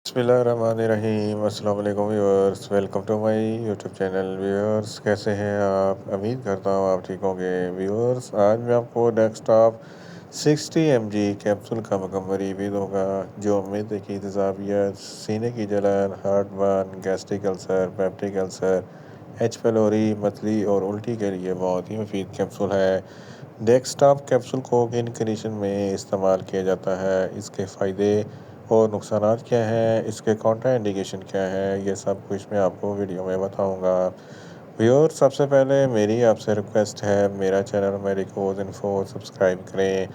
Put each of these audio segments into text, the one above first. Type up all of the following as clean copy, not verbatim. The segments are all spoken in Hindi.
बिस्मिल्लाहिर्रहमानिर्रहीम। अस्सलाम वालेकुम viewers, welcome to my YouTube channel. Viewers, कैसे हैं आप? उम्मीद करता हूँ आप ठीक होंगे। व्यूअर्स, आज मैं आपको डेस्कटॉप 60 mg कैप्सूल का मुकम्मल रिव्यू दूंगा, जो मैदे की तेज़ाबियत, सीने की जलन, heart burn, gastric ulcer, peptic ulcer, H pylori, मतली और उल्टी के लिए बहुत ही मुफीद कैप्सूल है। डेस्कटॉप कैप्सूल को किन कंडीशन में इस्तेमाल किया जाता है, इसके फ़ायदे और नुकसानात क्या हैं, इसके काउंटर इंडिकेशन क्या है, ये सब कुछ मैं आपको वीडियो में बताऊंगा। व्यूअर, सबसे पहले मेरी आपसे रिक्वेस्ट है, मेरा चैनल मेडिकोज इन्फो सब्सक्राइब करें।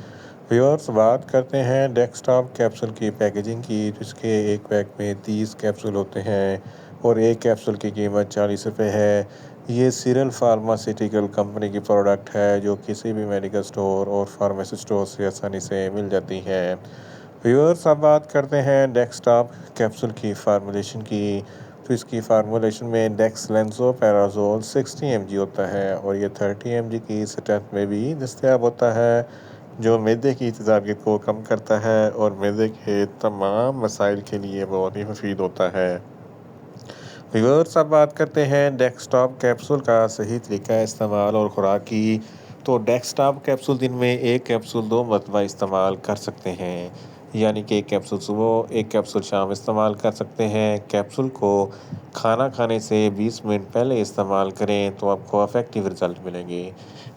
व्यूअर्स, बात करते हैं डेस्कटॉप कैप्सूल की पैकेजिंग की, जिसके एक पैक में 30 कैप्सूल होते हैं और एक कैप्सूल की कीमत 40 रुपये है। ये सीरल फार्मास्यूटिकल कंपनी की प्रोडक्ट है, जो किसी भी मेडिकल स्टोर और फार्मेसी स्टोर से आसानी से मिल जाती है। व्यूअर्स, अब बात करते हैं डेस्कटॉप कैप्सूल की फार्मूलेशन की। तो इसकी फार्मूलेशन में डेक्सलेंसोपैराजोल 60 mg होता है और ये 30 mg की स्ट्रेंथ में भी दस्तयाब होता है, जो मैदे की तेज़ाबियत को कम करता है और मैदे के तमाम मसाइल के लिए बहुत ही मुफीद होता है। व्यूअर्स, अब बात करते हैं डेस्कटॉप कैप्सूल का सही तरीका इस्तेमाल और खुराक की। तो डेस्कटॉप कैप्सूल दिन में एक कैप्सूल 2 मरतबा इस्तेमाल कर सकते हैं, यानी कि एक कैप्सूल सुबह, एक कैप्सूल शाम इस्तेमाल कर सकते हैं। कैप्सूल को खाना खाने से 20 मिनट पहले इस्तेमाल करें तो आपको इफेक्टिव रिजल्ट मिलेंगे,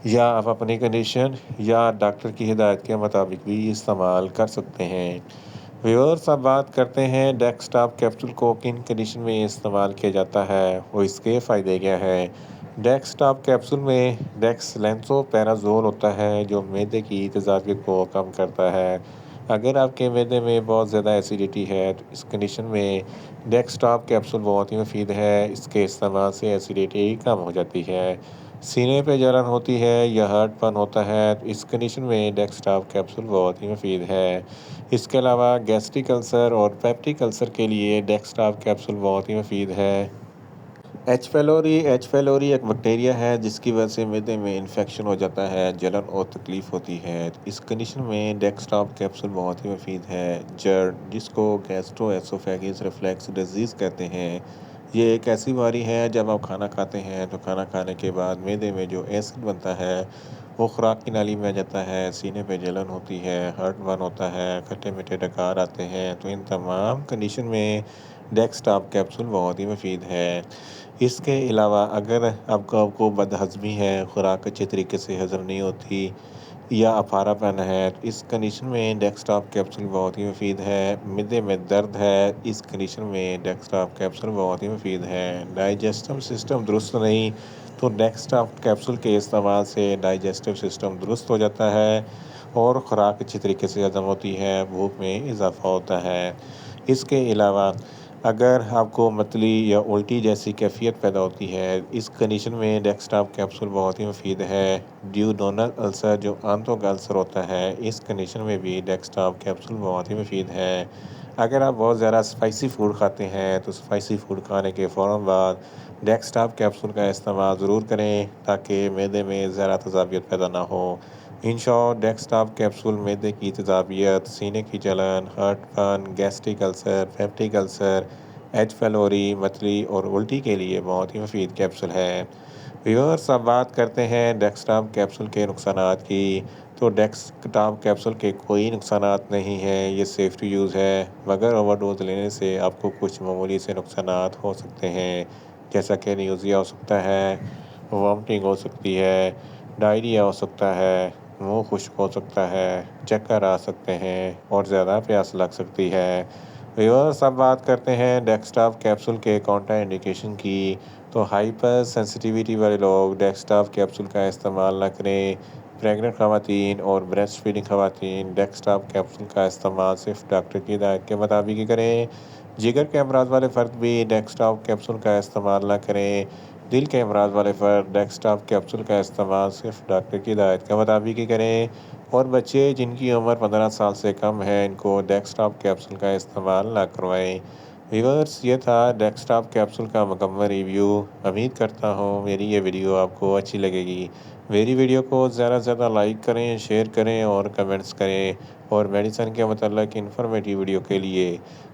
या आप अपनी कंडीशन या डॉक्टर की हिदायत के मुताबिक भी इस्तेमाल कर सकते हैं। व्यूअर्स, अब बात करते हैं डेस्कटॉप कैप्सूल को किन कंडीशन में इस्तेमाल किया जाता है और इसके फ़ायदे क्या हैं। डेस्कटॉप कैप्सूल में डेक्सलेंसोपैराजोल होता है, जो मैदे की तेज़ाबियत को कम करता है। अगर आपके मैदे में बहुत ज़्यादा एसिडिटी है तो इस कंडीशन में डेस्कटॉप कैप्सूल बहुत ही मुफीद है। इसके इस्तेमाल से एसिडिटी कम हो जाती है। सीने पे जलन होती है या हार्टबर्न होता है तो इस कंडीशन में डेस्कटॉप कैप्सूल बहुत ही मुफीद है। इसके अलावा गैस्ट्रिक अल्सर और पेप्टिक अल्सर के लिए डेस्कटॉप कैप्सूल बहुत ही मुफीद है। एच पेलोरी एक बैक्टीरिया है, जिसकी वजह से मैदे में इन्फेक्शन हो जाता है, जलन और तकलीफ होती है। तो इस कंडीशन में डेस्कटॉप कैप्सूल बहुत ही मुफीद है। जर्ड, जिसको गैस्ट्रोएसोफेगस रिफ्लक्स डिजीज़ कहते हैं, ये एक ऐसी बीमारी है जब आप खाना खाते हैं तो खाना खाने के बाद मैदे में जो एसिड बनता है वो खुराक की नाली में आ जाता है, सीने पे जलन होती है, हार्ट बर्न होता है, खट्टे मीठे डकार आते हैं। तो इन तमाम कंडीशन में डेस्कटॉप कैप्सूल बहुत ही मुफीद है। इसके अलावा अगर आपको बदहज़मी है, खुराक अच्छे तरीके से हज़म नहीं होती या अफारापन है, तो इस कंडीशन में डेस्कटॉप कैप्सूल बहुत ही मुफीद है। मिदे में दर्द है, इस कंडीशन में डेस्कटॉप कैप्सूल बहुत ही मुफीद है। डाइजेस्टिव सिस्टम दुरुस्त नहीं, तो डेस्कटॉप कैप्सूल के इस्तेमाल से डाइजेस्टिव सिस्टम दुरुस्त हो जाता है और ख़ुराक अच्छी तरीके से हज़म होती है, भूख में इजाफ़ा होता है। इसके अलावा अगर आपको मतली या उल्टी जैसी कैफियत पैदा होती है, इस कंडीशन में डेस्कटॉप कैप्सूल बहुत ही मुफीद है। ड्यूोडेनल अल्सर, जो आंतों का अल्सर होता है, इस कंडीशन में भी डेस्कटॉप कैप्सूल बहुत ही मुफीद है। अगर आप बहुत ज़्यादा स्पाइसी फूड खाते हैं तो स्पाइसी फूड खाने के फ़ौरन बाद डेस्कटॉप कैप्सूल का इस्तेमाल ज़रूर करें, ताकि मैदे में ज़्यादा तेज़ाबियत पैदा ना हो। इन शॉर्ट, डेस्कटॉप कैप्सूल मैदे की तेज़ाबियत, सीने की जलन, heartburn, gastric ulcer, peptic ulcer, H pylori, मतली और उल्टी के लिए बहुत ही मुफीद कैप्सूल है। व्यूअर्स, अब बात करते हैं डेस्कटॉप कैप्सूल के नुकसानात की। तो डेस्कटॉप कैप्सूल के कोई नुकसानात नहीं हैं, ये सेफ़ टू यूज़ है, मगर ओवरडोज लेने से आपको कुछ मामूली से नुकसानात हो सकते हैं, जैसा कि न्यूज़िया हो सकता है, वॉमिटिंग हो सकती है, डायरिया हो सकता है, मुंह खुश्क हो सकता है, चक्कर आ सकते हैं और ज़्यादा प्यास लग सकती है। व्यूअर्स, अब बात करते हैं डेस्कटॉप कैप्सूल के काउंटर इंडिकेशन की। तो हाइपर सेंसिटिविटी वाले लोग डेस्कटॉप कैप्सूल का इस्तेमाल ना करें। प्रेग्नेंट ख़वातीन और ब्रेस्ट फीडिंग ख़वातीन डेस्कटॉप कैप्सूल का इस्तेमाल सिर्फ डॉक्टर की हिदायत के मुताबिक ही करें। जिगर के अमराज वाले फ़र्द भी डेस्कटॉप कैप्सूल का इस्तेमाल ना करें। दिल के अमराज वाले फ़र्द डेस्कटॉप कैप्सूल का इस्तेमाल सिर्फ डॉक्टर की हिदायत के मुताबिक ही करें। और बच्चे जिनकी उम्र 15 साल से कम है, इनको डेस्कटॉप कैप्सूल का इस्तेमाल ना करवाएं। व्यूअर्स, ये था डेस्कटॉप कैप्सूल का मुकम्मल रिव्यू। उम्मीद करता हूँ मेरी ये वीडियो आपको अच्छी लगेगी। मेरी वीडियो को ज़्यादा से ज़्यादा लाइक करें, शेयर करें और कमेंट्स करें। और मेडिसिन के मतलब इन्फॉर्मेटिव वीडियो के लिए